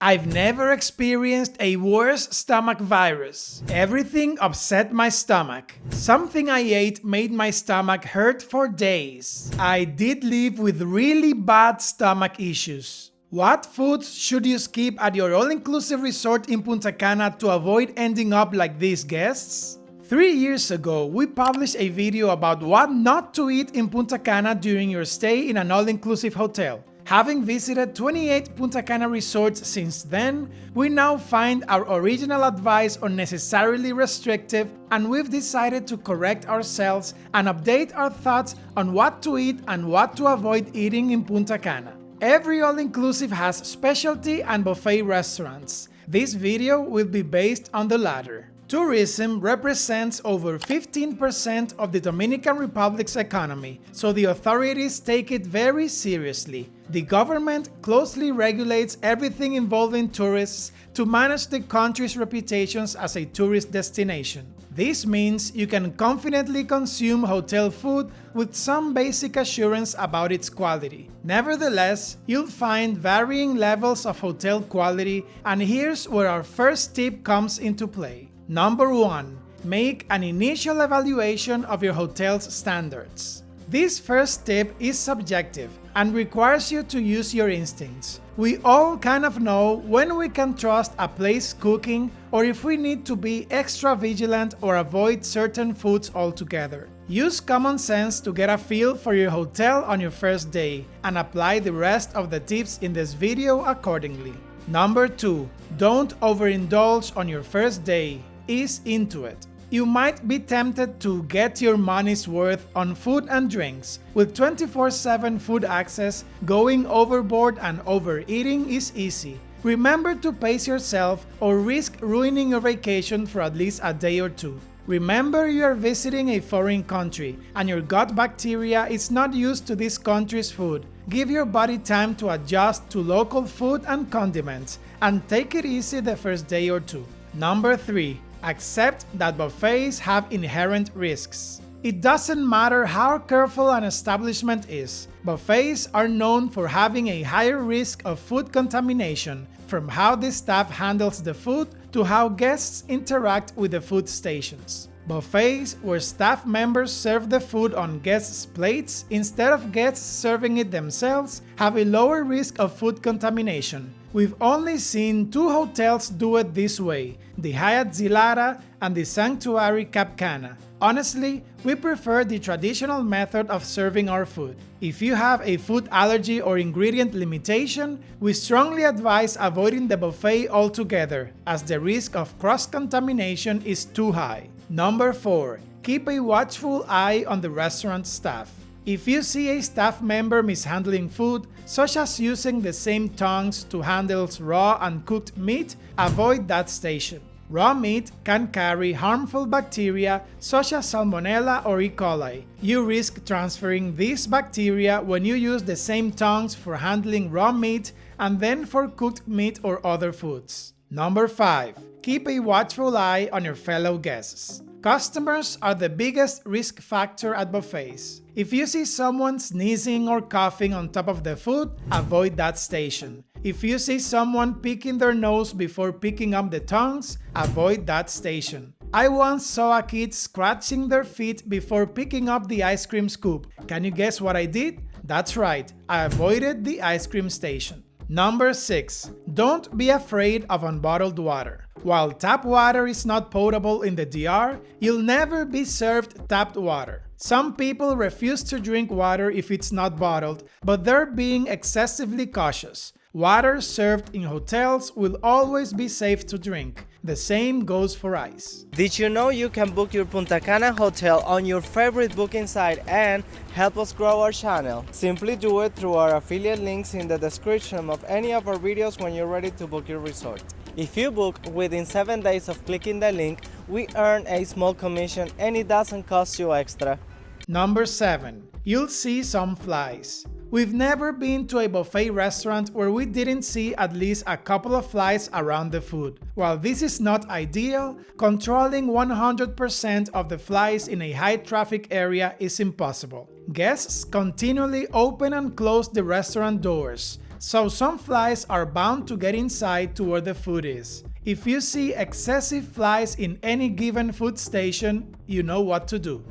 I've never experienced a worse stomach virus. Everything upset my stomach. Something I ate made my stomach hurt for days. I did live with really bad stomach issues. What foods should you skip at your all-inclusive resort in Punta Cana to avoid ending up like these guests? 3 years ago, we published a video about what not to eat in Punta Cana during your stay in an all-inclusive hotel. Having visited 28 Punta Cana resorts since then, we now find our original advice unnecessarily restrictive, and we've decided to correct ourselves and update our thoughts on what to eat and what to avoid eating in Punta Cana. Every all-inclusive has specialty and buffet restaurants. This video will be based on the latter. Tourism represents over 15% of the Dominican Republic's economy, so the authorities take it very seriously. The government closely regulates everything involving tourists to manage the country's reputations as a tourist destination. This means you can confidently consume hotel food with some basic assurance about its quality. Nevertheless, you'll find varying levels of hotel quality, and here's where our first tip comes into play. Number 1. Make an initial evaluation of your hotel's standards. This first tip is subjective and requires you to use your instincts. We all kind of know when we can trust a place cooking or if we need to be extra vigilant or avoid certain foods altogether. Use common sense to get a feel for your hotel on your first day and apply the rest of the tips in this video accordingly. Number 2. Don't overindulge on your first day. Ease into it. You might be tempted to get your money's worth on food and drinks. With 24/7 food access, going overboard and overeating is easy. Remember to pace yourself or risk ruining your vacation for at least a day or two. Remember you are visiting a foreign country and your gut bacteria is not used to this country's food. Give your body time to adjust to local food and condiments, and take it easy the first day or two. Number 3. Accept that buffets have inherent risks. It doesn't matter how careful an establishment is. Buffets are known for having a higher risk of food contamination, from how the staff handles the food to how guests interact with the food stations. Buffets where staff members serve the food on guests' plates instead of guests serving it themselves have a lower risk of food contamination. We've only seen 2 hotels do it this way, the Hyatt Zilara and the Sanctuary Cap Cana. Honestly, we prefer the traditional method of serving our food. If you have a food allergy or ingredient limitation, we strongly advise avoiding the buffet altogether, as the risk of cross-contamination is too high. Number 4. Keep a watchful eye on the restaurant staff. If you see a staff member mishandling food, such as using the same tongs to handle raw and cooked meat, avoid that station. Raw meat can carry harmful bacteria such as Salmonella or E. coli. You risk transferring these bacteria when you use the same tongs for handling raw meat and then for cooked meat or other foods. Number 5. Keep a watchful eye on your fellow guests. Customers are the biggest risk factor at buffets. If you see someone sneezing or coughing on top of the food, avoid that station. If you see someone picking their nose before picking up the tongs, avoid that station. I once saw a kid scratching their feet before picking up the ice cream scoop. Can you guess what I did? That's right, I avoided the ice cream station. Number 6. Don't be afraid of unbottled water. While tap water is not potable in the DR, you'll never be served tapped water. Some people refuse to drink water if it's not bottled, but they're being excessively cautious. Water served in hotels will always be safe to drink. The same goes for ice. Did you know you can book your Punta Cana hotel on your favorite booking site and help us grow our channel? Simply do it through our affiliate links in the description of any of our videos when you're ready to book your resort. If you book within 7 days of clicking the link, we earn a small commission and it doesn't cost you extra. Number 7. You'll see some flies. We've never been to a buffet restaurant where we didn't see at least a couple of flies around the food. While this is not ideal, controlling 100% of the flies in a high-traffic area is impossible. Guests continually open and close the restaurant doors. so some flies are bound to get inside to where the food is. If you see excessive flies in any given food station, you know what to do.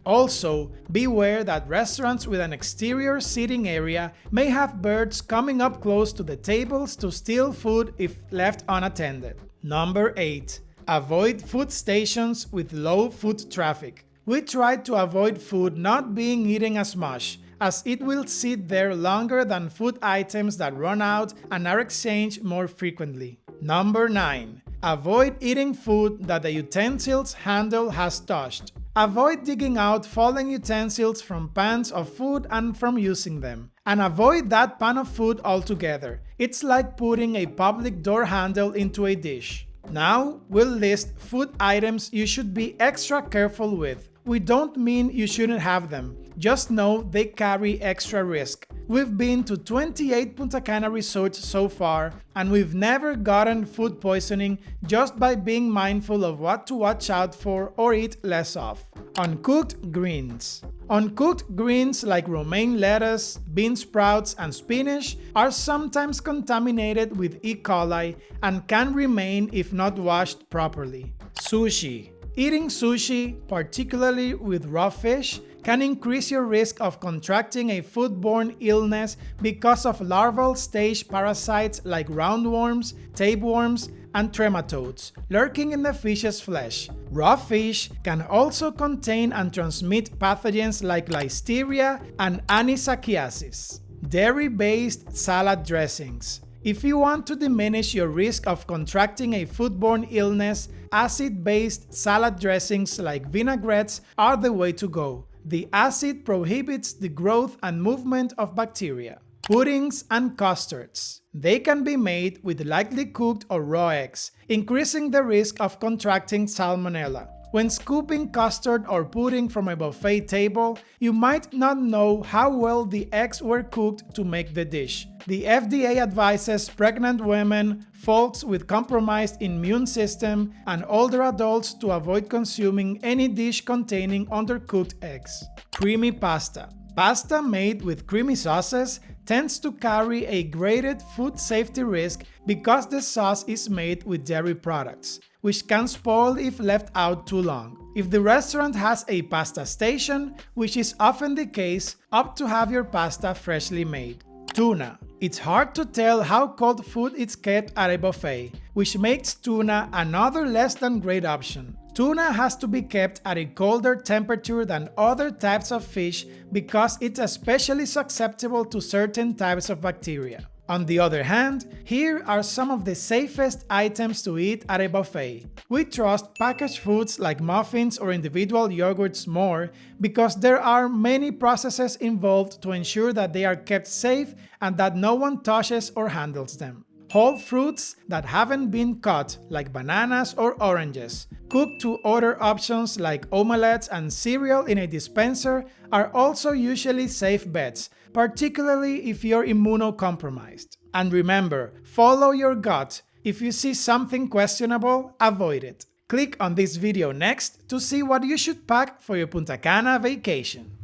Also, beware that restaurants with an exterior seating area may have birds coming up close to the tables to steal food if left unattended. Number 8. Avoid food stations with low foot traffic. We try to avoid food not being eaten as much, as it will sit there longer than food items that run out and are exchanged more frequently. Number 9. Avoid eating food that the utensil's handle has touched. Avoid digging out fallen utensils from pans of food and from using them. And avoid that pan of food altogether. It's like putting a public door handle into a dish. Now, we'll list food items you should be extra careful with. We don't mean you shouldn't have them, just know they carry extra risk. We've been to 28 Punta Cana resorts so far, and we've never gotten food poisoning just by being mindful of what to watch out for or eat less of. Uncooked greens. Uncooked greens like romaine lettuce, bean sprouts, and spinach are sometimes contaminated with E. coli and can remain if not washed properly. Sushi. Eating sushi, particularly with raw fish, can increase your risk of contracting a foodborne illness because of larval stage parasites like roundworms, tapeworms, and trematodes lurking in the fish's flesh. Raw fish can also contain and transmit pathogens like listeria and anisakhiasis. Dairy-based salad dressings. If you want to diminish your risk of contracting a foodborne illness, acid-based salad dressings like vinaigrettes are the way to go. The acid prohibits the growth and movement of bacteria. Puddings and custards. They can be made with lightly cooked or raw eggs, increasing the risk of contracting salmonella. When scooping custard or pudding from a buffet table, you might not know how well the eggs were cooked to make the dish. The FDA advises pregnant women, folks with compromised immune system, and older adults to avoid consuming any dish containing undercooked eggs. Creamy pasta. Pasta made with creamy sauces tends to carry a graded food safety risk because the sauce is made with dairy products, which can spoil if left out too long. If the restaurant has a pasta station, which is often the case, opt to have your pasta freshly made. Tuna. It's hard to tell how cold food is kept at a buffet, which makes tuna another less than great option. Tuna has to be kept at a colder temperature than other types of fish because it's especially susceptible to certain types of bacteria. On the other hand, here are some of the safest items to eat at a buffet. We trust packaged foods like muffins or individual yogurts more because there are many processes involved to ensure that they are kept safe and that no one touches or handles them. Whole fruits that haven't been cut, like bananas or oranges, cooked to other options like omelettes and cereal in a dispenser are also usually safe bets, particularly if you're immunocompromised. And remember, follow your gut. If you see something questionable, avoid it. Click on this video next to see what you should pack for your Punta Cana vacation.